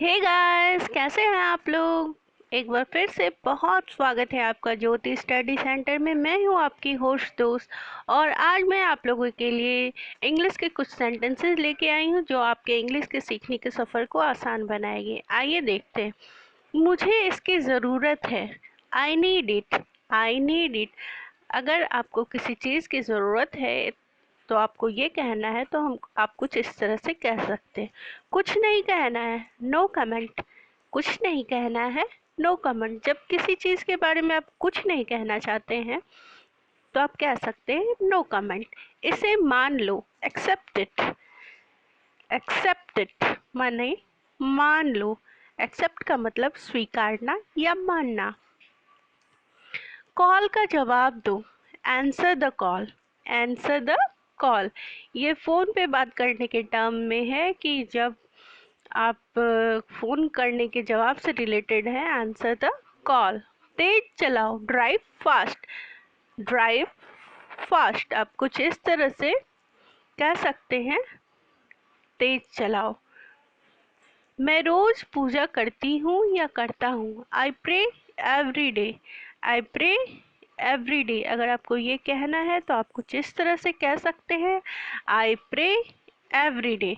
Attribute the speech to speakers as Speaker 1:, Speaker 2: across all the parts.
Speaker 1: Hey guys, कैसे हैं आप लोग। एक बार फिर से बहुत स्वागत है आपका ज्योति स्टडी सेंटर में। मैं हूं आपकी होस्ट दोस्त और आज मैं आप लोगों के लिए इंग्लिश के कुछ सेंटेंसेस लेके आई हूं जो आपके इंग्लिश के सीखने के सफ़र को आसान बनाएंगे। आइए देखते हैं। मुझे इसकी ज़रूरत है। I need it. I need it. अगर आपको किसी चीज़ की ज़रूरत है तो आपको ये कहना है तो आप कुछ इस तरह से कह सकते हैं। कुछ नहीं कहना है, नो कमेंट। कुछ नहीं कहना है, नो कमेंट। जब किसी चीज़ के बारे में आप कुछ नहीं कहना चाहते हैं तो आप कह सकते हैं नो कमेंट। इसे मान लो, एक्सेप्ट इट। एक्सेप्ट इट माने मान लो। एक्सेप्ट का मतलब स्वीकारना या मानना। कॉल का जवाब दो, answer the call. Answer the call ये फ़ोन पे बात करने के टर्म में है कि जब आप फ़ोन करने के जवाब से रिलेटेड है। Answer the call. तेज चलाओ, ड्राइव फास्ट। ड्राइव फास्ट आप कुछ इस तरह से कह सकते हैं, तेज चलाओ। मैं रोज़ पूजा करती हूँ या करता हूँ। I pray every day. I pray every day अगर आपको ये कहना है तो आप कुछ इस तरह से कह सकते हैं, आई प्रे एवरी डे।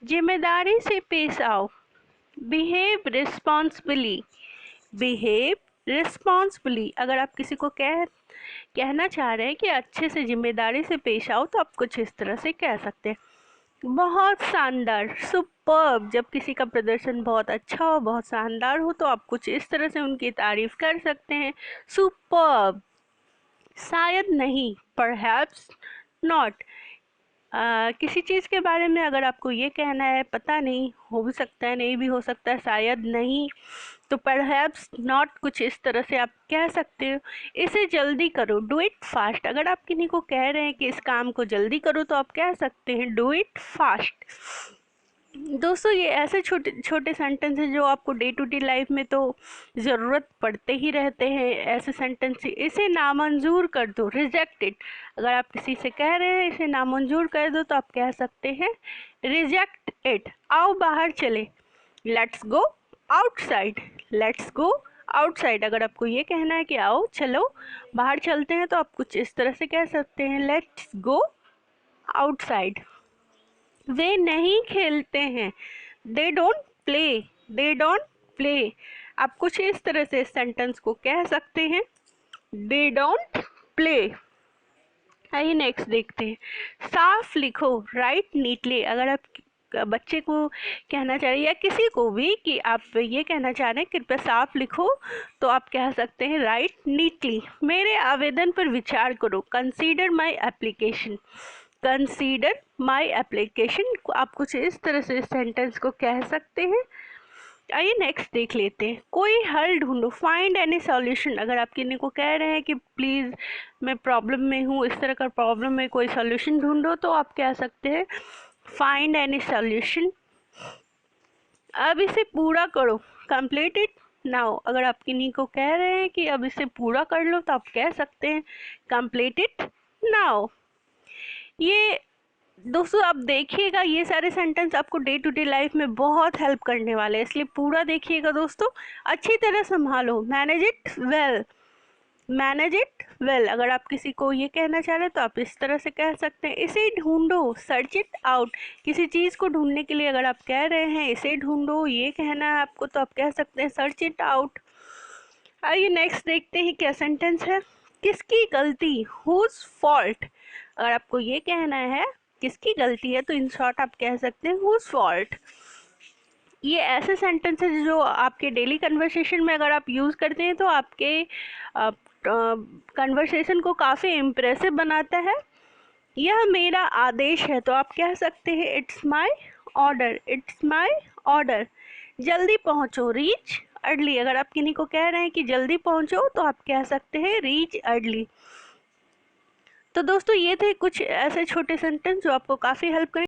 Speaker 1: जिम्मेदारी से पेश आओ, बिहेव रिस्पॉन्सिबली। बिहेव रिस्पॉन्सिबली अगर आप किसी को कहना चाह रहे हैं कि अच्छे से जिम्मेदारी से पेश आओ तो आप कुछ इस तरह से कह सकते हैं। बहुत शानदार, सुपर्ब। जब किसी का प्रदर्शन बहुत अच्छा हो, बहुत शानदार हो तो आप कुछ इस तरह से उनकी तारीफ कर सकते हैं, सुपर्ब। शायद नहीं, परहैप्स नॉट। किसी चीज़ के बारे में अगर आपको ये कहना है पता नहीं, हो भी सकता है नहीं भी हो सकता है, शायद नहीं, तो परहैप्स नॉट कुछ इस तरह से आप कह सकते हो। इसे जल्दी करो, डू इट फास्ट। अगर आप किन्हीं को कह रहे हैं कि इस काम को जल्दी करो तो आप कह सकते हैं डू इट फास्ट। दोस्तों, ये ऐसे छोटे छोटे सेंटेंस हैं जो आपको डे टू डे लाइफ में तो ज़रूरत पड़ते ही रहते हैं। ऐसे सेंटेंस, इसे नामंजूर कर दो, रिजेक्ट इट। अगर आप किसी से कह रहे हैं इसे नामंजूर कर दो तो आप कह सकते हैं रिजेक्ट इट। आओ बाहर चले, let's go outside. Let's go outside अगर आपको ये कहना है कि आओ चलो बाहर चलते हैं तो आप कुछ इस तरह से कह सकते हैं, लेट्स गो आउटसाइड। वे नहीं खेलते हैं, they don't play. They don't play आप कुछ इस तरह से इस सेंटेंस को कह सकते हैं, दे डोंट प्ले। आइए नेक्स्ट देखते हैं। साफ लिखो, राइट नीटली। अगर आप बच्चे को कहना चाह रहे हैं या किसी को भी कि आप ये कहना चाह रहे हैं कृपया साफ लिखो तो आप कह सकते हैं राइट नीटली। मेरे आवेदन पर विचार करो, consider my application. Consider my application आप कुछ इस तरह से सेंटेंस को कह सकते हैं। आइए नेक्स्ट देख लेते हैं। कोई हल ढूंढो, फाइंड एनी सॉल्यूशन। अगर आप किसी को कह रहे हैं कि प्लीज़ मैं प्रॉब्लम में हूँ, इस तरह का प्रॉब्लम में कोई सॉल्यूशन ढूंढो तो आप कह सकते हैं फाइंड एनी सॉल्यूशन। अब इसे पूरा करो, कंप्लीट इट नाउ। अगर आप किन्हीं को कह रहे हैं कि अब इसे पूरा कर लो तो आप कह सकते हैं कंप्लीट इट नाउ। ये दोस्तों आप देखिएगा, ये सारे सेंटेंस आपको डे टू डे लाइफ में बहुत हेल्प करने वाले हैं, इसलिए पूरा देखिएगा दोस्तों। अच्छी तरह संभालो, manage it well. Manage it well अगर आप किसी को ये कहना चाह रहे हैं तो आप इस तरह से कह सकते हैं। इसे ढूंढो, सर्च इट आउट। किसी चीज़ को ढूंढने के लिए अगर आप कह रहे हैं इसे ढूंढो, ये कहना है आपको, तो आप कह सकते हैं सर्च इट आउट। आइए नेक्स्ट देखते हैं क्या सेंटेंस है। किसकी गलती, हुज फॉल्ट। अगर आपको ये कहना है किसकी गलती है तो इन शॉर्ट आप कह सकते हैं हुज फॉल्ट। ये ऐसे सेंटेंसेस जो आपके डेली कन्वर्सेशन में अगर आप यूज़ करते हैं तो आपके कन्वर्सेशन को काफ़ी इम्प्रेसिव बनाता है। यह मेरा आदेश है तो आप कह सकते हैं it's my order. It's my order. जल्दी पहुंचो, रीच अर्ली। अगर आप किन्हीं को कह रहे हैं कि जल्दी पहुंचो तो आप कह सकते हैं रीच अर्ली। तो दोस्तों ये थे कुछ ऐसे छोटे सेंटेंस जो आपको काफ़ी हेल्प करें।